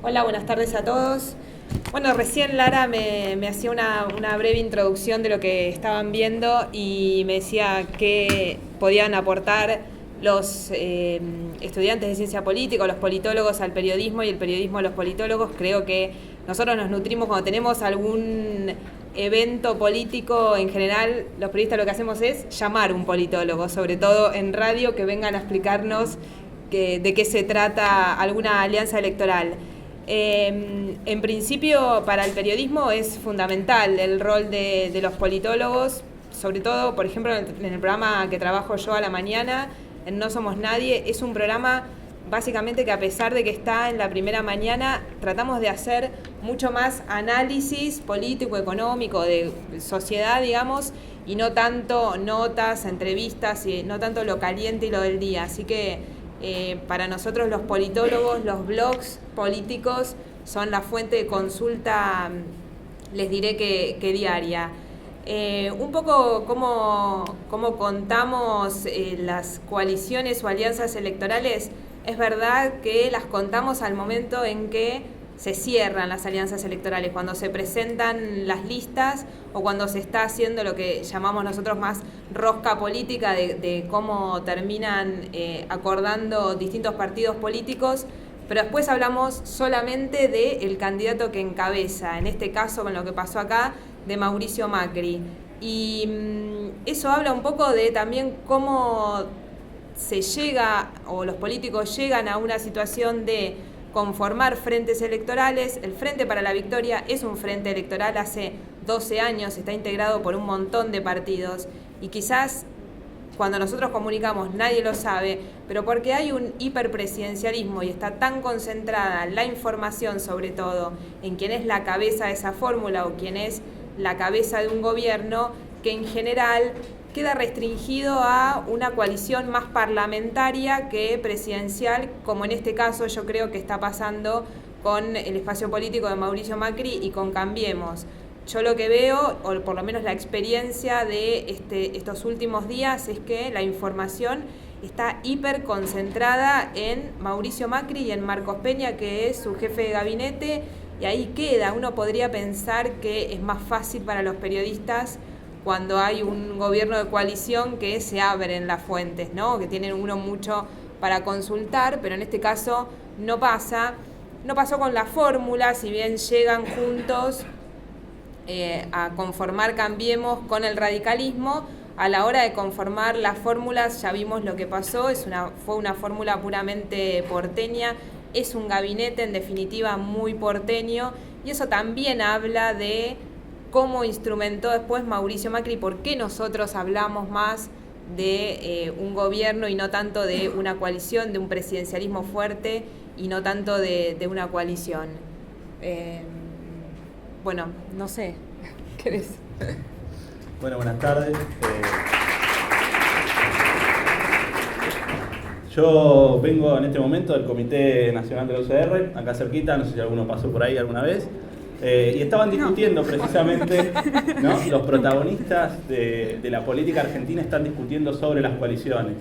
Hola, buenas tardes a todos. Bueno, recién Lara me hacía una breve introducción de lo que estaban viendo y me decía que podían aportar los estudiantes de ciencia política o los politólogos al periodismo y el periodismo a los politólogos. Creo que nosotros nos nutrimos cuando tenemos algún evento político. En general, los periodistas lo que hacemos es llamar un politólogo, sobre todo en radio, que vengan a explicarnos de qué se trata alguna alianza electoral. En principio, para el periodismo es fundamental el rol de los politólogos, sobre todo, por ejemplo, en el programa que trabajo yo a la mañana, en No Somos Nadie. Es un programa básicamente que, a pesar de que está en la primera mañana, tratamos de hacer mucho más análisis político, económico, de sociedad, digamos, y no tanto notas, entrevistas, y no tanto lo caliente y lo del día. Así que para nosotros los politólogos, los blogs políticos son la fuente de consulta, les diré que diaria. Un poco cómo contamos las coaliciones o alianzas electorales. Es verdad que las contamos al momento en que se cierran las alianzas electorales, cuando se presentan las listas o cuando se está haciendo lo que llamamos nosotros más rosca política de cómo terminan acordando distintos partidos políticos, pero después hablamos solamente del candidato que encabeza, en este caso, con lo que pasó acá, de Mauricio Macri. Y eso habla un poco de también cómo se llega, o los políticos llegan a una situación de conformar frentes electorales. El Frente para la Victoria es un frente electoral, hace 12 años, está integrado por un montón de partidos, y quizás cuando nosotros comunicamos nadie lo sabe, pero porque hay un hiperpresidencialismo y está tan concentrada la información, sobre todo en quién es la cabeza de esa fórmula o quién es la cabeza de un gobierno, que en general queda restringido a una coalición más parlamentaria que presidencial, como en este caso yo creo que está pasando con el espacio político de Mauricio Macri y con Cambiemos. Yo lo que veo, o por lo menos la experiencia de estos últimos días, es que la información está hiper concentrada en Mauricio Macri y en Marcos Peña, que es su jefe de gabinete, y ahí queda. Uno podría pensar que es más fácil para los periodistas cuando hay un gobierno de coalición, que se abren las fuentes, ¿no? Que tienen uno mucho para consultar, pero en este caso no pasa. No pasó con la fórmula, si bien llegan juntos a conformar Cambiemos con el radicalismo, a la hora de conformar las fórmulas ya vimos lo que pasó. Fue una fórmula puramente porteña, es un gabinete en definitiva muy porteño, y eso también habla de cómo instrumentó después Mauricio Macri, por qué nosotros hablamos más de un gobierno y no tanto de una coalición, de un presidencialismo fuerte y no tanto de una coalición. Bueno, no sé, ¿qué ves? Bueno, buenas tardes. Yo vengo en este momento del Comité Nacional de la UCR, acá cerquita, no sé si alguno pasó por ahí alguna vez. Y estaban discutiendo precisamente, ¿no? Los protagonistas de la política argentina están discutiendo sobre las coaliciones.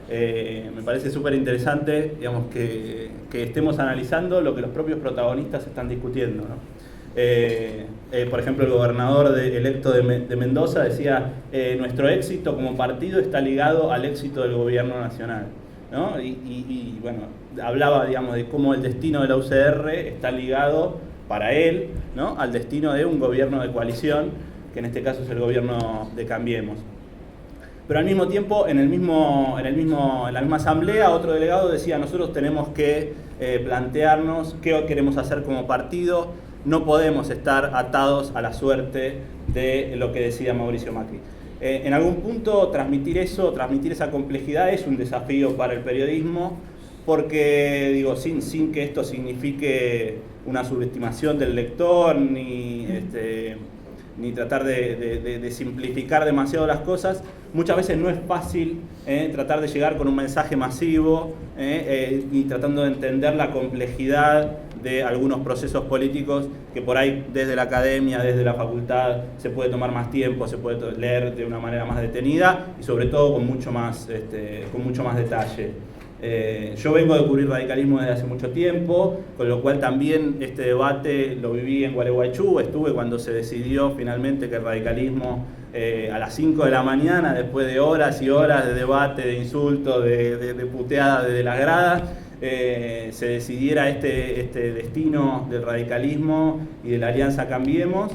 Me parece súper interesante, digamos, que estemos analizando lo que los propios protagonistas están discutiendo, ¿no? Por ejemplo, el gobernador electo de Mendoza decía: nuestro éxito como partido está ligado al éxito del gobierno nacional, ¿no? Y bueno, hablaba, digamos, de cómo el destino de la UCR está ligado para él, ¿no?, al destino de un gobierno de coalición, que en este caso es el gobierno de Cambiemos. Pero al mismo tiempo, en la misma asamblea, otro delegado decía: nosotros tenemos que plantearnos qué queremos hacer como partido, no podemos estar atados a la suerte de lo que decía Mauricio Macri. En algún punto transmitir esa complejidad es un desafío para el periodismo, porque digo, sin que esto signifique una subestimación del lector, ni tratar de simplificar demasiado las cosas, muchas veces no es fácil tratar de llegar con un mensaje masivo y tratando de entender la complejidad de algunos procesos políticos que por ahí desde la academia, desde la facultad, se puede tomar más tiempo, se puede leer de una manera más detenida y sobre todo con mucho más detalle. Yo vengo de cubrir radicalismo desde hace mucho tiempo, con lo cual también este debate lo viví en Gualeguaychú. Estuve cuando se decidió finalmente que el radicalismo a las 5 de la mañana, después de horas y horas de debate, de insultos, de puteadas desde las gradas, se decidiera este destino del radicalismo y de la Alianza Cambiemos.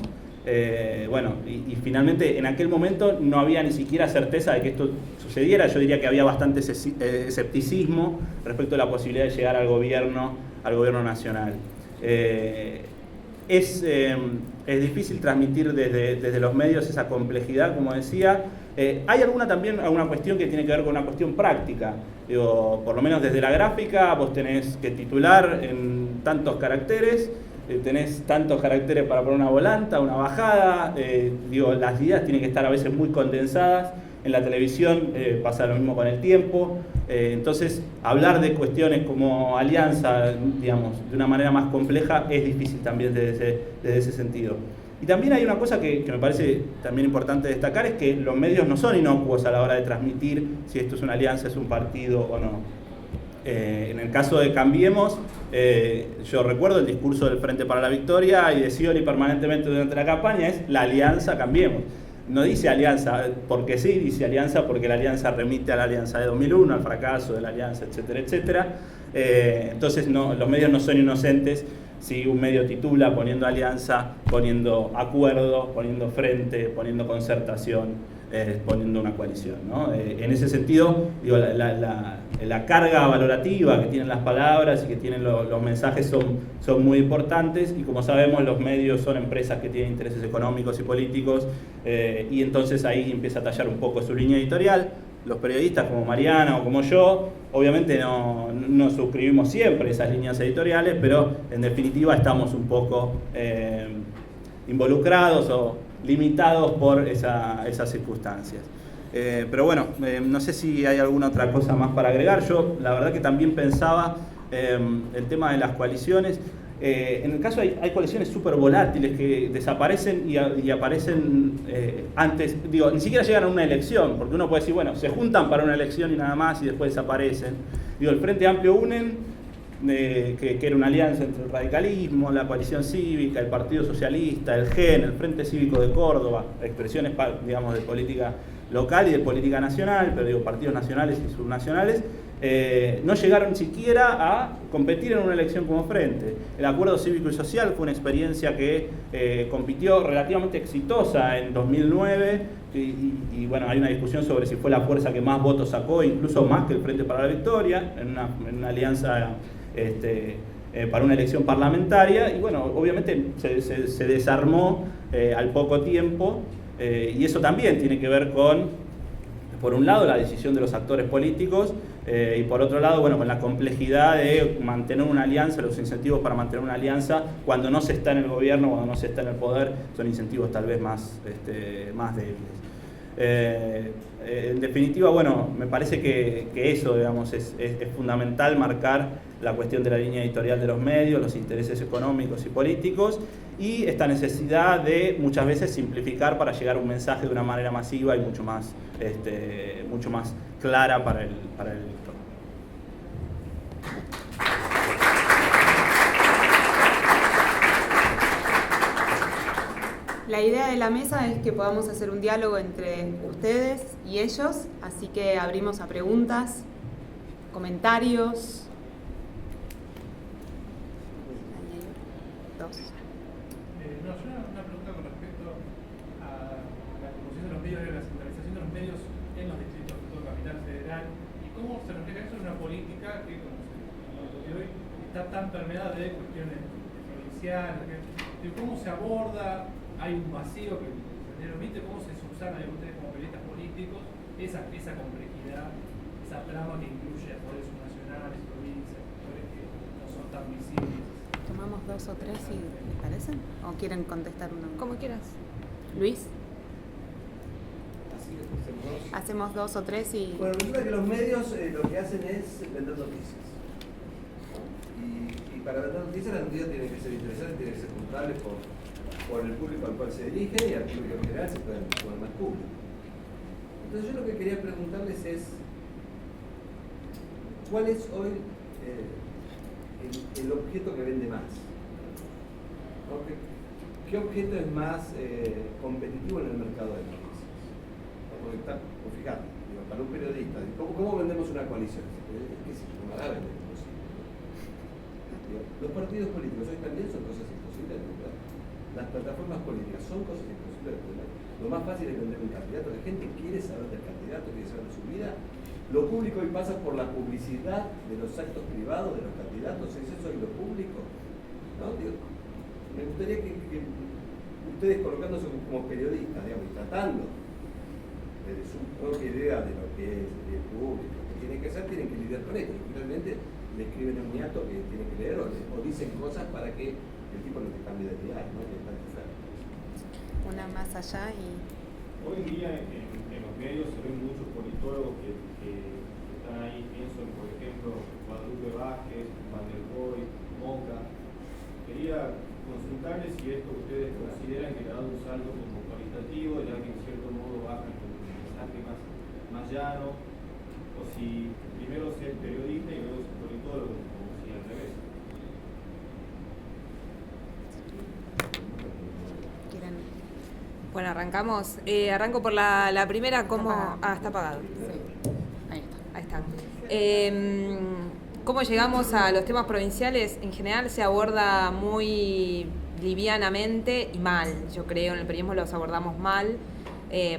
Y finalmente en aquel momento no había ni siquiera certeza de que esto sucediera. Yo diría que había bastante escepticismo respecto a la posibilidad de llegar al gobierno nacional. Es difícil transmitir desde los medios esa complejidad, como decía. Hay alguna cuestión que tiene que ver con una cuestión práctica. Digo, por lo menos desde la gráfica vos tenés que titular en tantos caracteres, tenés tantos caracteres para poner una volanta, una bajada, las ideas tienen que estar a veces muy condensadas. En la televisión pasa lo mismo con el tiempo. Entonces, hablar de cuestiones como alianza, digamos, de una manera más compleja es difícil también desde ese sentido. Y también hay una cosa que me parece también importante destacar, es que los medios no son inocuos a la hora de transmitir si esto es una alianza, es un partido o no. En el caso de Cambiemos, yo recuerdo el discurso del Frente para la Victoria y de Scioli permanentemente durante la campaña es la alianza Cambiemos. No dice alianza porque sí, dice alianza porque la alianza remite a la alianza de 2001, al fracaso de la alianza, etcétera, etcétera. Entonces los medios no son inocentes si un medio titula poniendo alianza, poniendo acuerdo, poniendo frente, poniendo concertación, poniendo una coalición, ¿no? En ese sentido, digo, la carga valorativa que tienen las palabras y que tienen los mensajes son muy importantes, y como sabemos los medios son empresas que tienen intereses económicos y políticos, y entonces ahí empieza a tallar un poco su línea editorial. Los periodistas como Mariana o como yo, obviamente no suscribimos siempre esas líneas editoriales, pero en definitiva estamos un poco involucrados o limitados por esas circunstancias. Pero bueno, no sé si hay alguna otra cosa más para agregar. Yo la verdad que también pensaba el tema de las coaliciones. En el caso hay coaliciones súper volátiles que desaparecen y aparecen antes, digo, ni siquiera llegan a una elección, porque uno puede decir, bueno, se juntan para una elección y nada más y después desaparecen. Digo, el Frente Amplio UNEN, que era una alianza entre el radicalismo, la coalición cívica, el Partido Socialista, el GEN, el Frente Cívico de Córdoba, expresiones, digamos, de política local y de política nacional, pero digo, partidos nacionales y subnacionales, no llegaron siquiera a competir en una elección como frente. El Acuerdo Cívico y Social fue una experiencia que compitió relativamente exitosa en 2009 y bueno, hay una discusión sobre si fue la fuerza que más votos sacó, incluso más que el Frente para la Victoria, en una alianza para una elección parlamentaria, y bueno, obviamente se desarmó al poco tiempo, y eso también tiene que ver con, por un lado, la decisión de los actores políticos, y por otro lado, bueno, con la complejidad de mantener una alianza, los incentivos para mantener una alianza cuando no se está en el gobierno, cuando no se está en el poder, son incentivos tal vez más débiles. En definitiva, bueno, me parece que eso, digamos, es fundamental marcar la cuestión de la línea editorial de los medios, los intereses económicos y políticos, y esta necesidad de muchas veces simplificar para llegar a un mensaje de una manera masiva y mucho más clara para el lector. La idea de la mesa es que podamos hacer un diálogo entre ustedes y ellos, así que abrimos a preguntas, comentarios. Yo una pregunta con respecto a la composición de los medios y la centralización de los medios en los distritos, sobre todo Capital Federal, y cómo se refleja eso en una política que, como de hoy, está tan permeada de cuestiones provinciales. ¿Cómo se aborda? Hay un vacío que se omite, ¿cómo se subsana de ustedes como periodistas políticos esa complejidad, esa trama que incluye a poderes nacionales, provincias, sectores que no son tan visibles? ¿Tomamos dos o tres y les parecen? ¿O quieren contestar uno? Como quieras. Luis. Hacemos dos o tres y... Bueno, resulta que los medios lo que hacen es vender noticias. Y para vender noticias, las noticias tienen que ser interesantes, tienen que ser puntuales por el público al cual se dirigen, y al público en general se pueden poner más público. Entonces yo lo que quería preguntarles es, ¿cuál es hoy el objeto que vende más? ¿No? ¿Qué objeto es más competitivo en el mercado de noticias? Porque fíjate, para un periodista, ¿cómo vendemos una coalición? ¿Qué es eso? No la venden imposible. Los partidos políticos hoy también son cosas imposibles de vender. Las plataformas políticas son cosas imposibles de vender. Lo más fácil es vender un candidato. La gente quiere saber del candidato, quiere saber de su vida. Lo público hoy pasa por la publicidad de los actos privados de los candidatos. ¿Es eso hoy lo público? ¿No? Digo, me gustaría que ustedes colocándose como periodistas, digamos, y tratando desde su propia idea de lo que es el público, que tienen que hacer, tienen que lidiar con esto. Y finalmente le escriben a un niato que tiene que leer o dicen cosas para que el tipo no te cambie de diario, ¿no? Que está enfermo. Una más allá y... Hoy en día en los medios se ven muchos politólogos que están ahí, pienso en, por ejemplo, Guadalupe Vázquez, Van der Boy, Moca. Quería consultarles si esto ustedes consideran que le da un salto como cualitativo, ya que en cierto modo baja el mensaje más llano, o si primero ser periodista y luego ser politólogo, o si al revés. Bueno, arrancamos. Arranco por la primera, ¿cómo? Está apagado. Sí. Ahí está. ¿Cómo llegamos a los temas provinciales? En general se aborda muy livianamente y mal. Yo creo, en el periodismo los abordamos mal,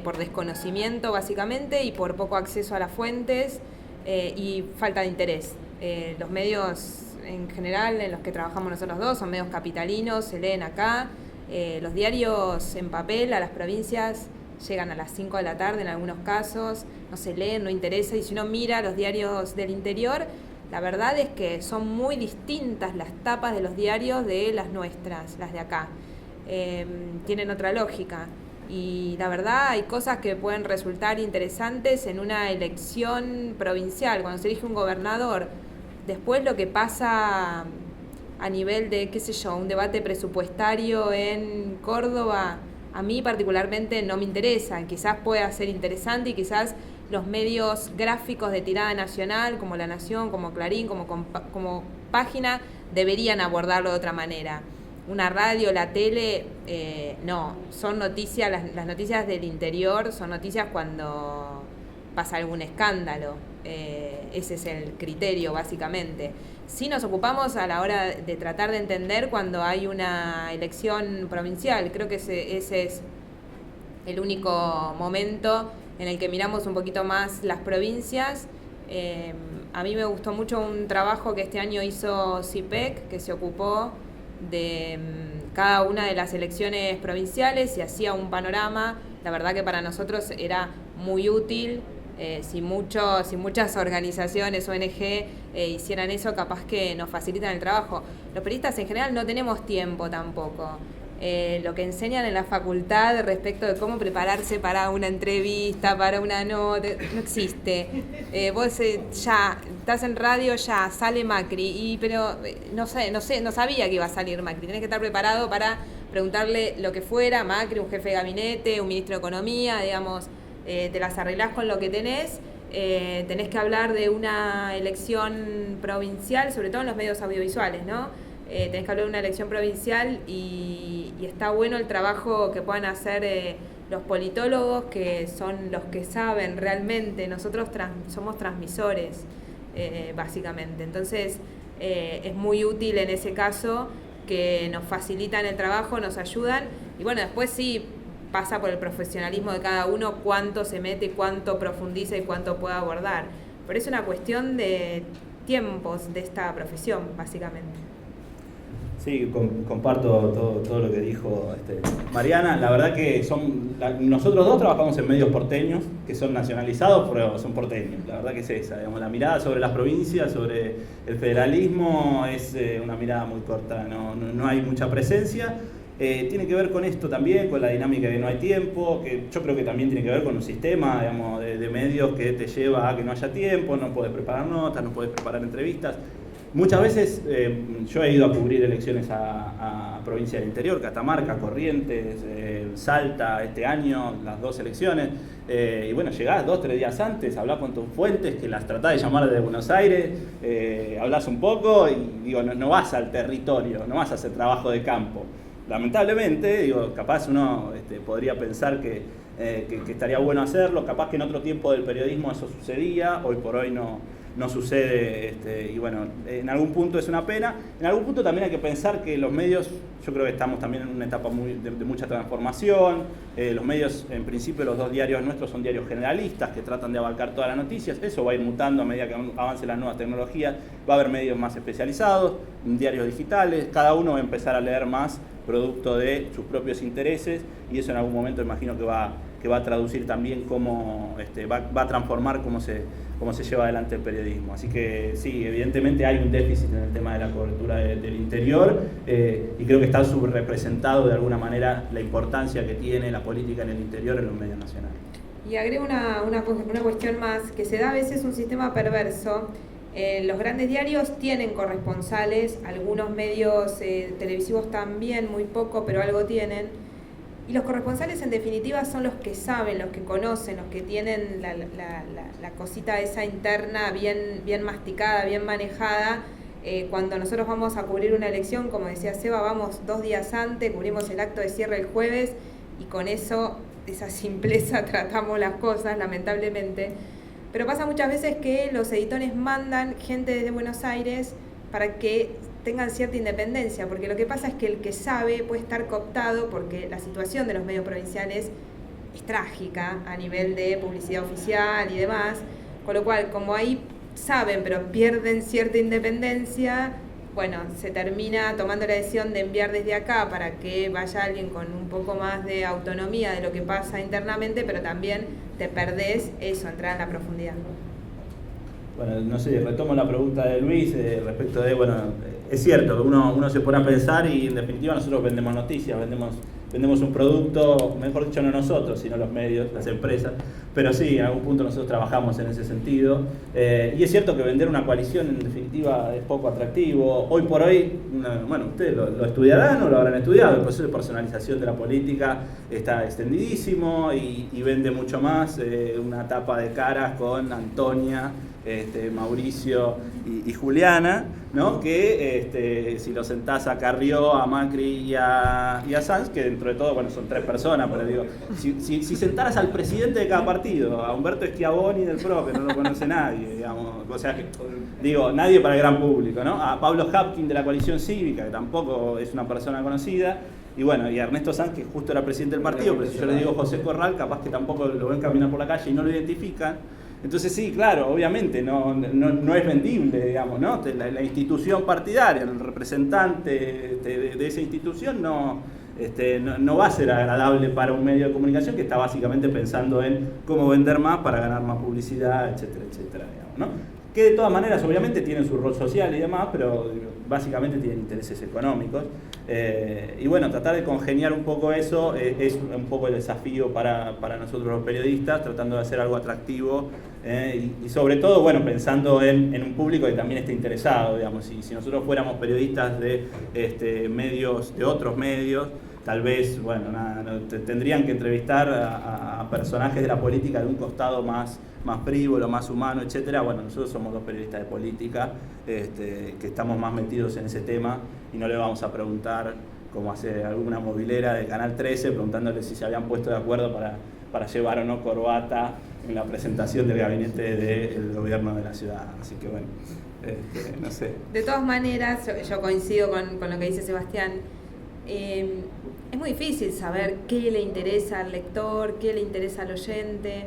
por desconocimiento básicamente y por poco acceso a las fuentes y falta de interés. Los medios en general en los que trabajamos nosotros dos son medios capitalinos, se leen acá. Los diarios en papel a las provincias llegan a las 5 de la tarde en algunos casos, no se leen, no interesa, y si uno mira los diarios del interior, la verdad es que son muy distintas las tapas de los diarios de las nuestras, las de acá. Tienen otra lógica y la verdad hay cosas que pueden resultar interesantes en una elección provincial, cuando se elige un gobernador. Después lo que pasa a nivel de, qué sé yo, un debate presupuestario en Córdoba, a mí particularmente no me interesa. Quizás pueda ser interesante y quizás los medios gráficos de tirada nacional, como La Nación, como Clarín, como Página, deberían abordarlo de otra manera. Una radio, la tele, no. Son noticias, las noticias del interior son noticias cuando pasa algún escándalo. Ese es el criterio, básicamente. Sí nos ocupamos a la hora de tratar de entender cuando hay una elección provincial. Creo que ese es el único momento en el que miramos un poquito más las provincias. A mí me gustó mucho un trabajo que este año hizo CIPEC, que se ocupó de cada una de las elecciones provinciales y hacía un panorama. La verdad que para nosotros era muy útil. Si muchas organizaciones, ONG, hicieran eso, capaz que nos facilitan el trabajo. Los periodistas en general no tenemos tiempo tampoco. Lo que enseñan en la facultad respecto de cómo prepararse para una entrevista, para una nota, no existe. Vos ya estás en radio, ya sale Macri, pero no sabía que iba a salir Macri. Tenés que estar preparado para preguntarle lo que fuera, Macri, un jefe de gabinete, un ministro de Economía, digamos. Te las arreglás con lo que tenés que hablar de una elección provincial, sobre todo en los medios audiovisuales, ¿no? Tenés que hablar de una elección provincial y está bueno el trabajo que puedan hacer los politólogos, que son los que saben realmente. Nosotros somos transmisores, básicamente. Entonces, es muy útil en ese caso, que nos facilitan el trabajo, nos ayudan. Y bueno, después sí pasa por el profesionalismo de cada uno, cuánto se mete, cuánto profundiza y cuánto puede abordar. Pero es una cuestión de tiempos de esta profesión, básicamente. Sí, comparto todo lo que dijo Mariana. La verdad que nosotros dos trabajamos en medios porteños, que son nacionalizados, pero son porteños. La verdad que es esa, digamos, la mirada sobre las provincias, sobre el federalismo, es una mirada muy corta, no hay mucha presencia. Tiene que ver con esto también, con la dinámica de no hay tiempo, que yo creo que también tiene que ver con un sistema, digamos, de medios que te lleva a que no haya tiempo, no puedes preparar notas, no puedes preparar entrevistas. Muchas veces yo he ido a cubrir elecciones a provincias del interior, Catamarca, Corrientes, Salta, este año, las 2 elecciones. Y bueno, llegás 2 o 3 días antes, hablás con tus fuentes, que las tratás de llamar desde Buenos Aires, hablás un poco y digo, no vas al territorio, no vas a hacer trabajo de campo. Lamentablemente, digo, capaz uno podría pensar que estaría bueno hacerlo, capaz que en otro tiempo del periodismo eso sucedía, hoy por hoy no sucede, y bueno, en algún punto es una pena. En algún punto también hay que pensar que los medios, yo creo que estamos también en una etapa de mucha transformación. Los medios, en principio los 2 diarios nuestros son diarios generalistas que tratan de abarcar todas las noticias. Eso va a ir mutando a medida que avancen las nuevas tecnologías. Va a haber medios más especializados, diarios digitales, cada uno va a empezar a leer más producto de sus propios intereses, y eso en algún momento imagino que va a traducir también cómo va a transformar cómo se lleva adelante el periodismo. Así que sí, evidentemente hay un déficit en el tema de la cobertura del interior, y creo que está subrepresentado de alguna manera la importancia que tiene la política en el interior en los medios nacionales. Y agrego una cuestión más, que se da a veces un sistema perverso. Los grandes diarios tienen corresponsales, algunos medios televisivos también, muy poco, pero algo tienen. Y los corresponsales en definitiva son los que saben, los que conocen, los que tienen la cosita esa interna bien masticada, bien manejada. Cuando nosotros vamos a cubrir una elección, como decía Seba, vamos 2 días antes, cubrimos el acto de cierre el jueves, y con eso, esa simpleza tratamos las cosas, lamentablemente. Pero pasa muchas veces que los editores mandan gente desde Buenos Aires para que tengan cierta independencia, porque lo que pasa es que el que sabe puede estar cooptado, porque la situación de los medios provinciales es trágica a nivel de publicidad oficial y demás, con lo cual, como ahí saben pero pierden cierta independencia, bueno, se termina tomando la decisión de enviar desde acá para que vaya alguien con un poco más de autonomía de lo que pasa internamente, pero también te perdés eso, entrar en la profundidad. Bueno, no sé, retomo la pregunta de Luis respecto de, bueno, es cierto que uno se pone a pensar y en definitiva nosotros vendemos noticias, vendemos un producto, mejor dicho no nosotros, sino los medios, las empresas, pero sí, en algún punto nosotros trabajamos en ese sentido, y es cierto que vender una coalición en definitiva es poco atractivo. Hoy por hoy, bueno, ustedes lo estudiarán o lo habrán estudiado, el proceso de personalización de la política está extendidísimo y vende mucho más una tapa de caras con Antonia, Mauricio y Juliana, ¿no? Que si lo sentás a Carrió, a Macri y a Sanz, que dentro de todo, bueno, son 3 personas, pero digo, si sentaras al presidente de cada partido, a Humberto Schiavoni del PRO, que no lo conoce nadie, digamos, o sea, que, digo, nadie para el gran público, ¿no? A Pablo Hapkin de la Coalición Cívica, que tampoco es una persona conocida, y bueno, y a Ernesto Sanz, que justo era presidente del partido, pero si yo le digo José Corral, capaz que tampoco lo ven caminar por la calle y no lo identifican. Entonces sí, claro, obviamente no es vendible, digamos, ¿no? La institución partidaria, el representante de esa institución no va a ser agradable para un medio de comunicación que está básicamente pensando en cómo vender más para ganar más publicidad, etcétera, etcétera, digamos, ¿no? Que de todas maneras obviamente tienen su rol social y demás, pero básicamente tienen intereses económicos. Y bueno, tratar de congeniar un poco eso es un poco el desafío para nosotros los periodistas, tratando de hacer algo atractivo y sobre todo, bueno, pensando en un público que también esté interesado, digamos. Si nosotros fuéramos periodistas de medios, de otros medios, tal vez, bueno, tendrían que entrevistar a personajes de la política de un costado más frívolo, más humano, etcétera. Bueno, nosotros somos 2 periodistas de política que estamos más metidos en ese tema y no le vamos a preguntar, como hace alguna movilera de Canal 13, preguntándole si se habían puesto de acuerdo para llevar o no corbata en la presentación del gabinete del gobierno de la ciudad. Así que bueno, no sé. De todas maneras, yo coincido con lo que dice Sebastián. Es muy difícil saber qué le interesa al lector, qué le interesa al oyente.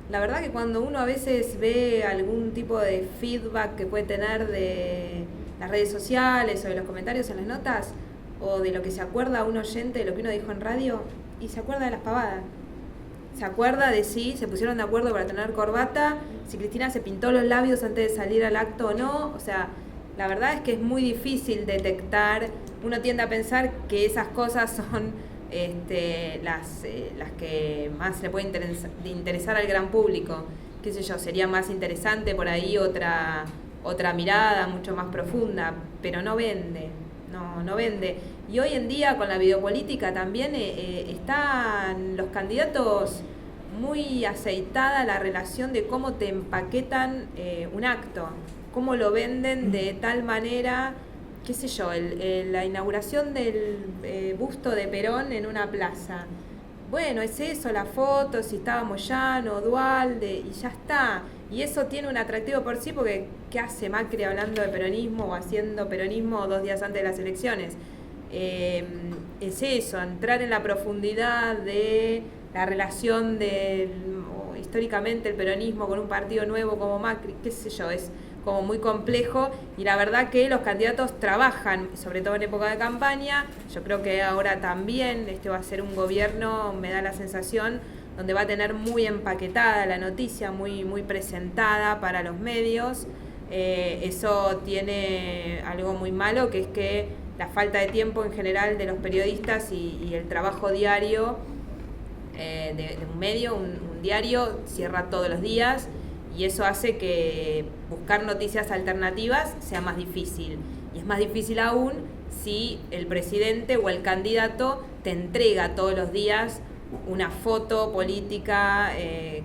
La verdad que cuando uno a veces ve algún tipo de feedback que puede tener de las redes sociales o de los comentarios en las notas, o de lo que se acuerda un oyente de lo que uno dijo en radio, y se acuerda de las pavadas. Se acuerda de si se pusieron de acuerdo para tener corbata, si Cristina se pintó los labios antes de salir al acto o no. O sea, la verdad es que es muy difícil detectar. Uno tiende a pensar que esas cosas son las que más le pueden interesar al gran público. Qué sé yo, sería más interesante por ahí otra otra mirada mucho más profunda, pero no vende, no vende. Y hoy en día con la videopolítica también están los candidatos muy aceitada la relación de cómo te empaquetan un acto, cómo lo venden de tal manera, qué sé yo, la inauguración del busto de Perón en una plaza. Bueno, es eso, la foto, si estaba Moyano, Duhalde, y ya está. Y eso tiene un atractivo por sí, porque ¿qué hace Macri hablando de peronismo o haciendo peronismo 2 días antes de las elecciones? Es eso, entrar en la profundidad de la relación históricamente el peronismo con un partido nuevo como Macri, qué sé yo, es como muy complejo, y la verdad que los candidatos trabajan, sobre todo en época de campaña. Yo creo que ahora también este va a ser un gobierno, me da la sensación, donde va a tener muy empaquetada la noticia, muy presentada para los medios. Eso tiene algo muy malo, que es que la falta de tiempo en general de los periodistas y el trabajo diario de un medio, un diario, cierra todos los días, y eso hace que buscar noticias alternativas sea más difícil. Y es más difícil aún si el presidente o el candidato te entrega todos los días una foto política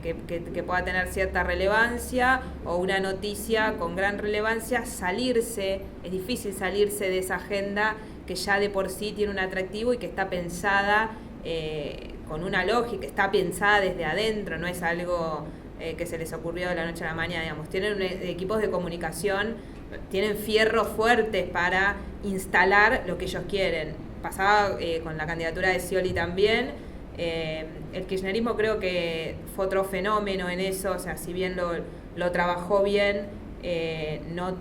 que pueda tener cierta relevancia, o una noticia con gran relevancia. Es difícil salirse de esa agenda que ya de por sí tiene un atractivo y que está pensada con una lógica, está pensada desde adentro, no es algo que se les ocurrió de la noche a la mañana, digamos. Tienen equipos de comunicación, tienen fierros fuertes para instalar lo que ellos quieren. Pasaba con la candidatura de Scioli también. El kirchnerismo creo que fue otro fenómeno en eso, o sea, si bien lo trabajó bien, no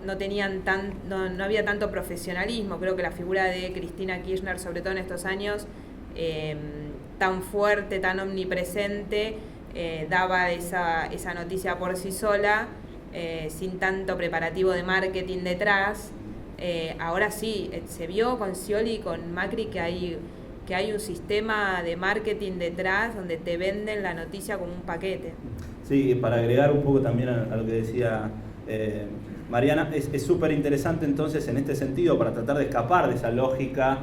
había tanto profesionalismo. Creo que la figura de Cristina Kirchner, sobre todo en estos años, tan fuerte, tan omnipresente, daba esa noticia por sí sola, sin tanto preparativo de marketing detrás. Ahora sí, se vio con Scioli y con Macri que hay un sistema de marketing detrás donde te venden la noticia como un paquete. Sí, para agregar un poco también a lo que decía Mariana, es súper interesante entonces en este sentido, para tratar de escapar de esa lógica,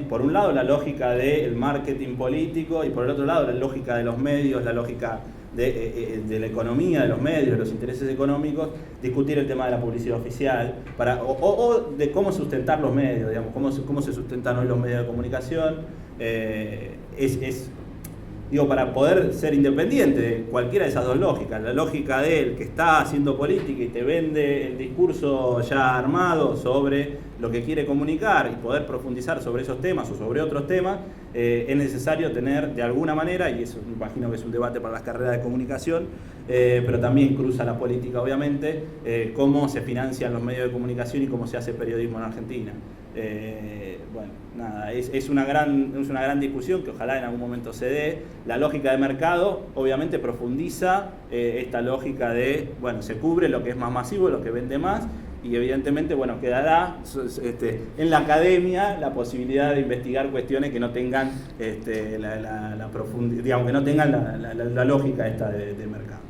por un lado la lógica del marketing político, y por el otro lado la lógica de los medios, la lógica de la economía de los medios, de los intereses económicos, discutir el tema de la publicidad oficial, o de cómo sustentar los medios, digamos, cómo se sustentan hoy los medios de comunicación. Para poder ser independiente de cualquiera de esas dos lógicas, la lógica del que está haciendo política y te vende el discurso ya armado sobre lo que quiere comunicar, y poder profundizar sobre esos temas o sobre otros temas, es necesario tener de alguna manera, y eso me imagino que es un debate para las carreras de comunicación, pero también cruza la política obviamente, cómo se financian los medios de comunicación y cómo se hace periodismo en Argentina. Es una gran discusión que ojalá en algún momento se dé. La lógica de mercado obviamente profundiza esta lógica de, se cubre lo que es más masivo, lo que vende más, y evidentemente quedará en la academia la posibilidad de investigar cuestiones que no tengan la profundidad, digamos, que no tengan la lógica esta de mercado.